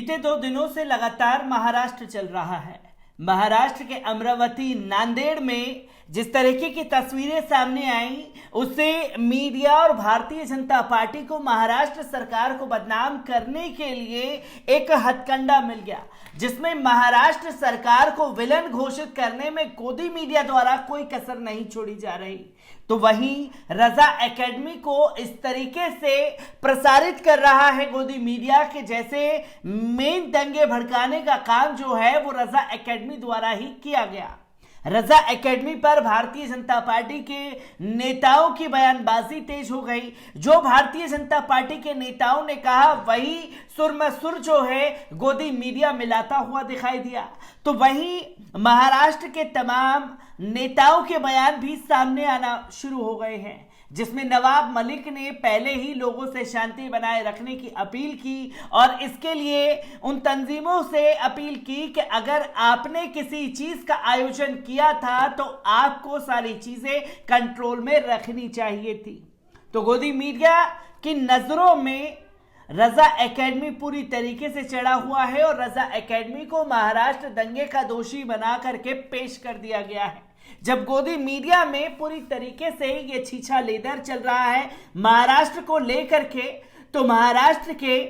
बीते 2 दिनों से लगातार महाराष्ट्र चल रहा है। महाराष्ट्र के अमरावती नांदेड़ में जिस तरीके की तस्वीरें सामने आई, उससे मीडिया और भारतीय जनता पार्टी को महाराष्ट्र सरकार को बदनाम करने के लिए एक हथकंडा मिल गया, जिसमें महाराष्ट्र सरकार को विलन घोषित करने में गोदी मीडिया द्वारा कोई कसर नहीं छोड़ी जा रही। तो वहीं रजा एकेडमी को इस तरीके से प्रसारित कर रहा है गोदी मीडिया के, जैसे मेन दंगे भड़काने का काम जो है वो रजा एकेडमी द्वारा ही किया गया। रजा एकेडमी पर भारतीय जनता पार्टी के नेताओं की बयानबाजी तेज हो गई। जो भारतीय जनता पार्टी के नेताओं ने कहा वही सुर जो है गोदी मीडिया मिलाता हुआ दिखाई दिया। तो वहीं महाराष्ट्र के तमाम नेताओं के बयान भी सामने आना शुरू हो गए हैं, जिसमें नवाब मलिक ने पहले ही लोगों से शांति बनाए रखने की अपील की और इसके लिए उन तंजीमों से अपील की कि अगर आपने किसी चीज का आयोजन किया था तो आपको सारी चीजें कंट्रोल में रखनी चाहिए थी। तो गोदी मीडिया की नजरों में रजा एकेडमी पूरी तरीके से चढ़ा हुआ है और रजा एकेडमी को महाराष्ट्र दंगे का दोषी बना करके पेश कर दिया गया है। जब गोदी मीडिया में पूरी तरीके से ये छीछा लेदर चल रहा है महाराष्ट्र को लेकर के, तो महाराष्ट्र के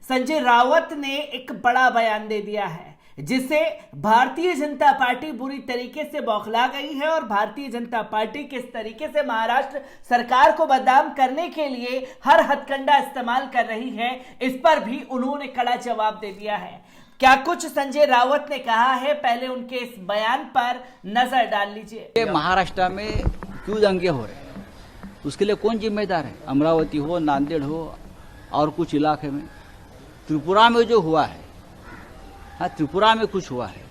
संजय रावत ने एक बड़ा बयान दे दिया है, जिससे भारतीय जनता पार्टी बुरी तरीके से बौखला गई है और भारतीय जनता पार्टी किस तरीके से महाराष्ट्र सरकार को बदनाम करने के लिए हर हथकंडा इस्तेमाल कर रही है, इस पर भी उन्होंने कड़ा जवाब दे दिया है। क्या कुछ संजय रावत ने कहा है, पहले उनके इस बयान पर नजर डाल लीजिए। महाराष्ट्र में क्यों दंगे हो रहे हैं, उसके लिए कौन जिम्मेदार है? अमरावती हो, नांदेड़ हो और कुछ इलाके में, त्रिपुरा में जो हुआ है, हाँ त्रिपुरा में कुछ हुआ है।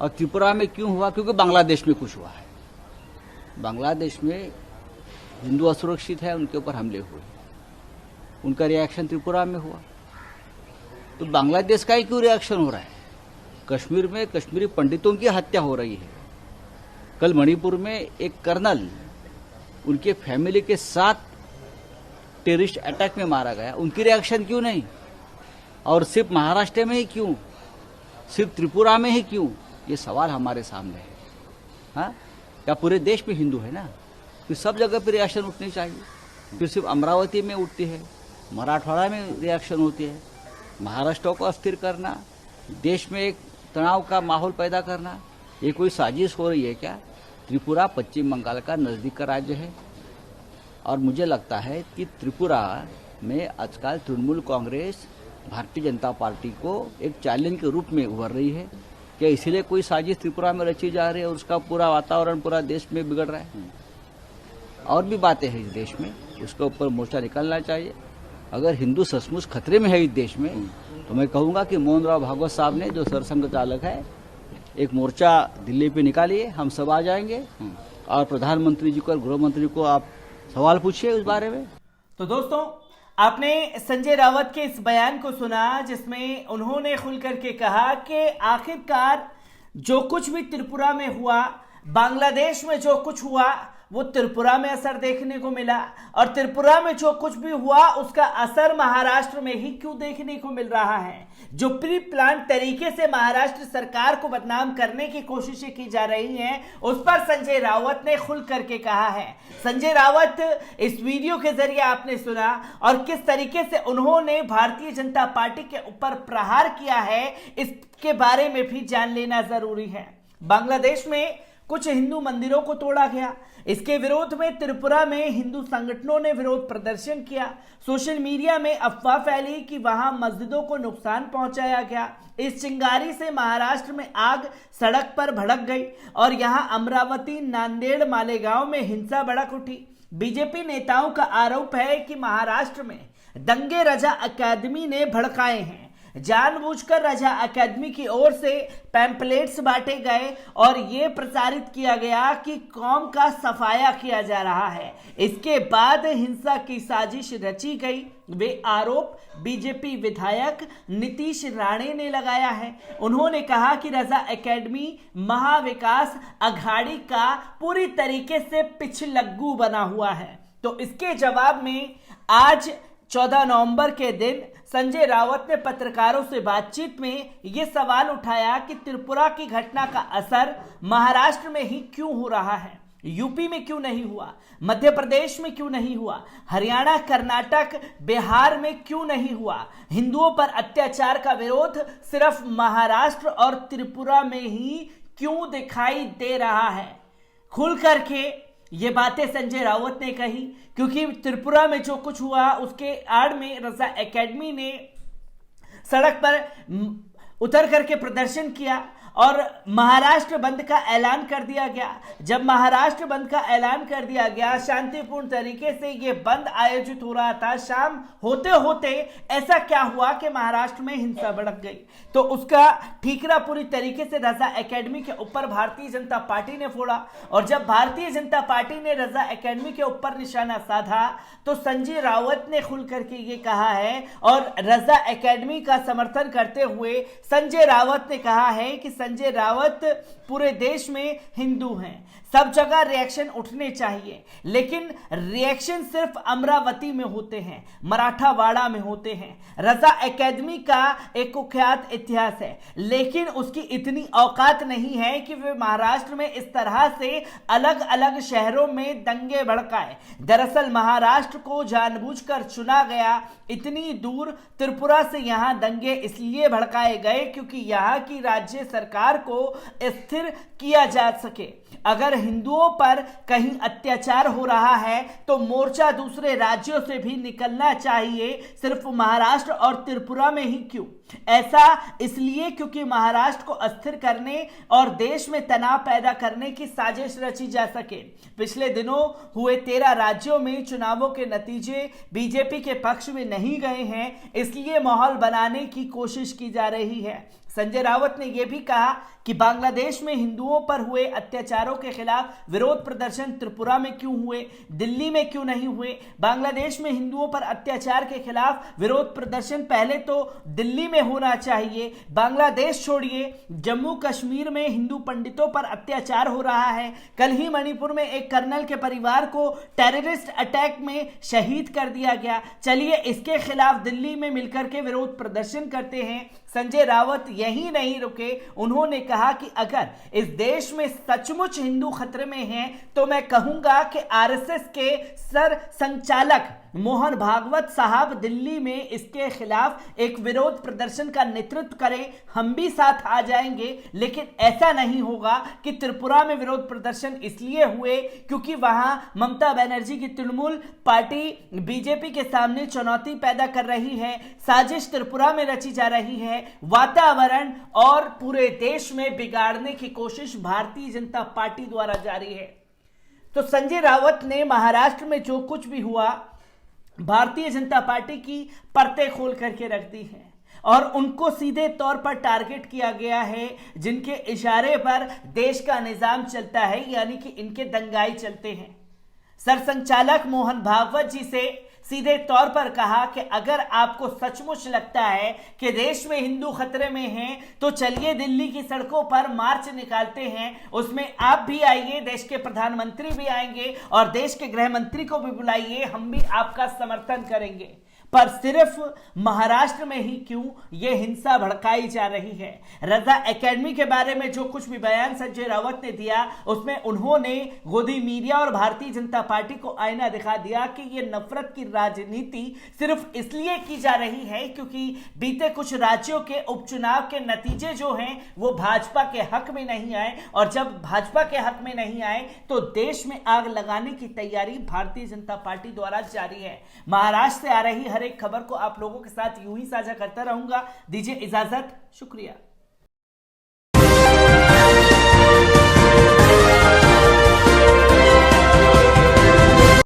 और त्रिपुरा में क्यों हुआ? क्योंकि बांग्लादेश में कुछ हुआ है। बांग्लादेश में हिंदू असुरक्षित है, उनके ऊपर हमले हुए, उनका रिएक्शन त्रिपुरा में हुआ। तो बांग्लादेश का ही क्यों रिएक्शन हो रहा है? कश्मीर में कश्मीरी पंडितों की हत्या हो रही है। कल मणिपुर में एक कर्नल उनके फैमिली के साथ टेररिस्ट अटैक में मारा गया, उनकी रिएक्शन क्यों नहीं? और सिर्फ महाराष्ट्र में ही क्यों, सिर्फ त्रिपुरा में ही क्यों? ये सवाल हमारे सामने है। हाँ, क्या पूरे देश में हिंदू है ना, फिर सब जगह पर रिएक्शन उठनी चाहिए। फिर सिर्फ अमरावती में उठती है, मराठवाड़ा में रिएक्शन होती है। महाराष्ट्र को अस्थिर करना, देश में एक तनाव का माहौल पैदा करना, ये कोई साजिश हो रही है क्या? त्रिपुरा पश्चिम बंगाल का नज़दीक का राज्य है और मुझे लगता है कि त्रिपुरा में आजकल तृणमूल कांग्रेस भारतीय जनता पार्टी को एक चैलेंज के रूप में उभर रही है। क्या इसीलिए कोई साजिश त्रिपुरा में रची जा रही है और उसका पूरा वातावरण पूरा देश में बिगड़ रहा है? और भी बातें हैं इस देश में, उसके ऊपर मोर्चा निकलना चाहिए। अगर हिंदू सचमुच खतरे में है इस देश में, तो मैं कहूँगा कि मोहन राव भागवत साहब ने, जो सरसंघ चालक है, एक मोर्चा दिल्ली पे निकालिए, हम सब आ जाएंगे और प्रधानमंत्री जी को और गृह मंत्री को आप सवाल पूछिए उस बारे में। तो दोस्तों, आपने संजय रावत के इस बयान को सुना, जिसमें उन्होंने खुल करके कहा कि आखिरकार जो कुछ भी त्रिपुरा में हुआ, बांग्लादेश में जो कुछ हुआ, वो त्रिपुरा में असर देखने को मिला और त्रिपुरा में जो कुछ भी हुआ उसका असर महाराष्ट्र में ही क्यों देखने को मिल रहा है। जो प्री प्लान तरीके से महाराष्ट्र सरकार को बदनाम करने की कोशिशें की जा रही हैं, उस पर संजय रावत ने खुल करके कहा है। संजय रावत इस वीडियो के जरिए आपने सुना और किस तरीके से उन्होंने भारतीय जनता पार्टी के ऊपर प्रहार किया है, इसके बारे में भी जान लेना जरूरी है। बांग्लादेश में कुछ हिंदू मंदिरों को तोड़ा गया, इसके विरोध में त्रिपुरा में हिंदू संगठनों ने विरोध प्रदर्शन किया। सोशल मीडिया में अफवाह फैली कि वहां मस्जिदों को नुकसान पहुंचाया गया। इस चिंगारी से महाराष्ट्र में आग सड़क पर भड़क गई और यहां अमरावती, नांदेड़, मालेगांव में हिंसा भड़क उठी। बीजेपी नेताओं का आरोप है कि महाराष्ट्र में दंगे रजा अकादमी ने भड़काए हैं। जानबूझकर रजा अकादमी की ओर से पैम्पलेट्स बांटे गए और ये प्रचारित किया गया कि कौम का सफाया किया जा रहा है। इसके बाद हिंसा की साजिश रची गई। वे आरोप बीजेपी विधायक नीतीश राणे ने लगाया है। उन्होंने कहा कि रजा एकेडमी महाविकास अघाड़ी का पूरी तरीके से पिछलग्गू बना हुआ है। तो इसके जवाब में आज 14 नवंबर के दिन संजय राउत ने पत्रकारों से बातचीत में यह सवाल उठाया कि त्रिपुरा की घटना का असर महाराष्ट्र में ही क्यों हो रहा है, यूपी में क्यों नहीं हुआ, मध्य प्रदेश में क्यों नहीं हुआ, हरियाणा, कर्नाटक, बिहार में क्यों नहीं हुआ। हिंदुओं पर अत्याचार का विरोध सिर्फ महाराष्ट्र और त्रिपुरा में ही क्यों दिखाई दे रहा है। खुल करके ये बातें संजय राउत ने कही, क्योंकि त्रिपुरा में जो कुछ हुआ उसके आड़ में रजा एकेडमी ने सड़क पर उतर करके प्रदर्शन किया और महाराष्ट्र बंद का ऐलान कर दिया गया। जब महाराष्ट्र बंद का ऐलान कर दिया गया, शांतिपूर्ण तरीके से ये बंद आयोजित हो रहा था, शाम होते होते ऐसा क्या हुआ कि महाराष्ट्र में हिंसा भड़क गई। तो उसका ठीकरा पूरी तरीके से रजा एकेडमी के ऊपर भारतीय जनता पार्टी ने फोड़ा। और जब भारतीय जनता पार्टी ने रजा एकेडमी के ऊपर निशाना साधा तो संजय राउत ने खुल करके ये कहा है और रजा एकेडमी का समर्थन करते हुए संजय राउत ने कहा है कि संजय राउत पूरे देश में हिंदू हैं, सब जगह रिएक्शन उठने चाहिए, लेकिन रिएक्शन सिर्फ अमरावती में होते हैं, मराठावाड़ा में होते हैं। रजा एकेडमी का एक कुख्यात इतिहास है, लेकिन उसकी इतनी औकात नहीं है कि वे महाराष्ट्र में इस तरह से अलग अलग शहरों में दंगे भड़काए। दरअसल महाराष्ट्र को जानबूझकर चुना गया, इतनी दूर त्रिपुरा से यहां दंगे इसलिए भड़काए गए क्योंकि यहां की राज्य सरकार को स्थिर किया जा सके। अगर हिंदुओं पर कहीं अत्याचार हो रहा है तो मोर्चा दूसरे राज्यों से भी निकलना चाहिए, सिर्फ महाराष्ट्र और त्रिपुरा में ही क्यों? ऐसा इसलिए क्योंकि महाराष्ट्र को अस्थिर करने और देश में तनाव पैदा करने की साजिश रची जा सके। पिछले दिनों हुए 13 राज्यों में चुनावों के नतीजे बीजेपी के पक्ष में नहीं गए हैं, इसलिए माहौल बनाने की कोशिश की जा रही है। संजय राउत ने यह भी कहा कि बांग्लादेश में हिंदुओं पर हुए अत्याचारों के खिलाफ विरोध प्रदर्शन त्रिपुरा में क्यों हुए, दिल्ली में क्यों नहीं हुए। बांग्लादेश में हिंदुओं पर अत्याचार के खिलाफ विरोध प्रदर्शन पहले तो दिल्ली में होना चाहिए। बांग्लादेश छोड़िए, जम्मू कश्मीर में हिंदू पंडितों पर अत्याचार हो रहा है। कल ही मणिपुर में एक कर्नल के परिवार को टेररिस्ट अटैक में शहीद कर दिया गया। चलिए इसके खिलाफ दिल्ली में मिलकर के विरोध प्रदर्शन करते हैं। संजय राउत यही नहीं रुके, उन्होंने कहा कि अगर इस देश में सचमुच हिंदू खतरे में हैं तो मैं कहूंगा कि आरएसएस के सर संचालक मोहन भागवत साहब दिल्ली में इसके खिलाफ एक विरोध प्रदर्शन का नेतृत्व करें, हम भी साथ आ जाएंगे। लेकिन ऐसा नहीं होगा कि त्रिपुरा में विरोध प्रदर्शन इसलिए हुए क्योंकि वहां ममता बनर्जी की तृणमूल पार्टी बीजेपी के सामने चुनौती पैदा कर रही है, साजिश त्रिपुरा में रची जा रही है, वातावरण और पूरे देश में बिगाड़ने की कोशिश भारतीय जनता पार्टी द्वारा जारी है। तो संजय राउत ने महाराष्ट्र में जो कुछ भी हुआ भारतीय जनता पार्टी की परतें खोल करके रख दी हैं और उनको सीधे तौर पर टारगेट किया गया है, जिनके इशारे पर देश का निजाम चलता है, यानी कि इनके दंगाई चलते हैं। सरसंचालक मोहन भागवत जी से सीधे तौर पर कहा कि अगर आपको सचमुच लगता है कि देश में हिंदू खतरे में हैं तो चलिए दिल्ली की सड़कों पर मार्च निकालते हैं, उसमें आप भी आइए, देश के प्रधानमंत्री भी आएंगे और देश के गृह मंत्री को भी बुलाइए, हम भी आपका समर्थन करेंगे। पर सिर्फ महाराष्ट्र में ही क्यों यह हिंसा भड़काई जा रही है? रजा एकेडमी के बारे में जो कुछ भी बयान संजय राउत ने दिया उसमें उन्होंने गोदी मीडिया और भारतीय जनता पार्टी को आईना दिखा दिया कि यह नफरत की राजनीति सिर्फ इसलिए की जा रही है क्योंकि बीते कुछ राज्यों के उपचुनाव के नतीजे जो हैं वो भाजपा के हक में नहीं आए, और जब भाजपा के हक में नहीं आए तो देश में आग लगाने की तैयारी भारतीय जनता पार्टी द्वारा जारी है। महाराष्ट्र से आ रही हर एक खबर को आप लोगों के साथ यूं ही साझा करता रहूंगा। दीजिए इजाजत, शुक्रिया।